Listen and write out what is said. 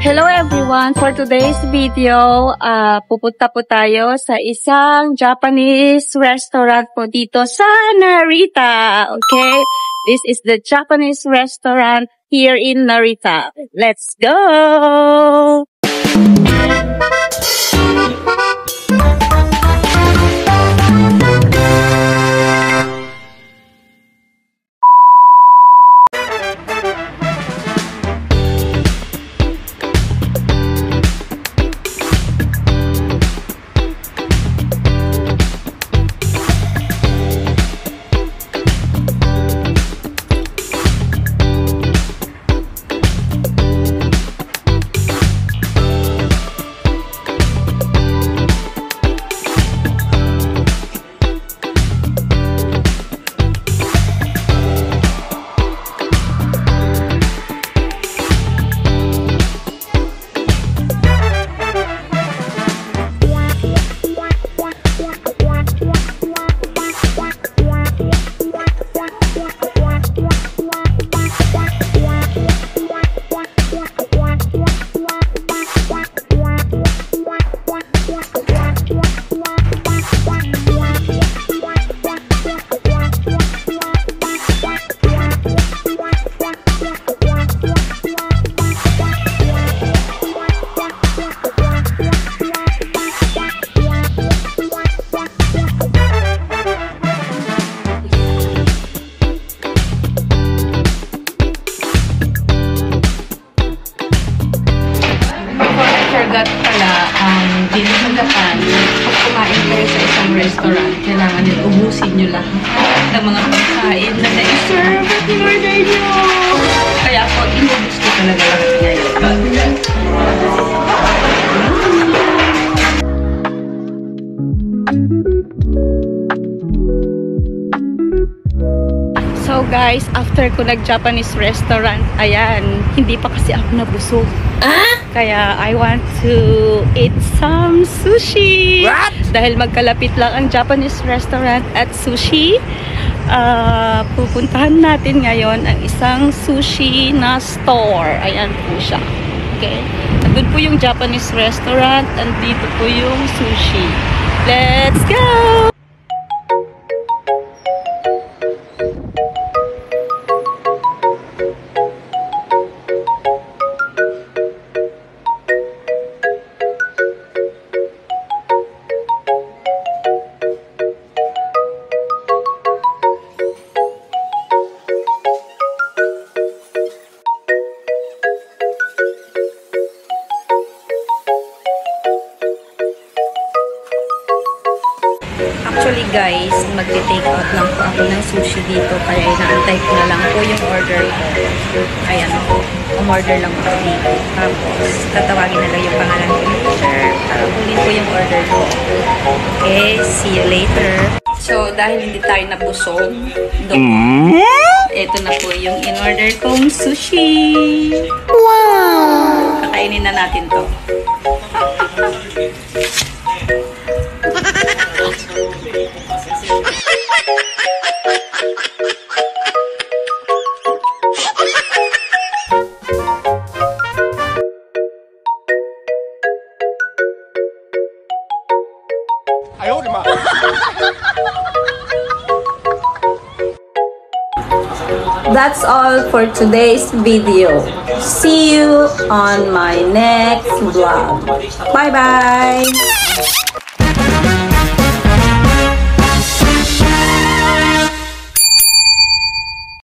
Hello everyone! For today's video, pupunta po tayo sa isang Japanese restaurant po dito sa Narita. Okay? This is the Japanese restaurant here in Narita. Let's go! Forgot pala, dito sa Japan, pag kumain kayo sa isang restaurant, kailangan din ubusin nyo lahat ng mga pagkain na na-serve at in-order nyo. Kaya ako, inubus ko talaga lahat ngayon. So guys, after ko nag-Japanese restaurant, ayan, hindi pa kasi ako nabusog. Kaya I want to eat some sushi. What? Dahil magkalapit lang ang Japanese restaurant at sushi, pupuntahan natin ngayon ang isang sushi na store. Ayan po siya. Okay? Nandun po yung Japanese restaurant, and dito po yung sushi. Let's go! Actually guys, magte-take out lang po ako ng sushi dito, kaya inaantay ko na lang po yung order ko. Ayan po, umorder lang po dito. Tapos, tatawagin na lang yung pangalan ko later para kunin po yung order ko. Okay, see you later. So, dahil hindi tayo nabusog doon, ito na po yung in-order kong sushi. Wow! Kakainin na natin to. That's all for today's video. See you on my next vlog. Bye bye!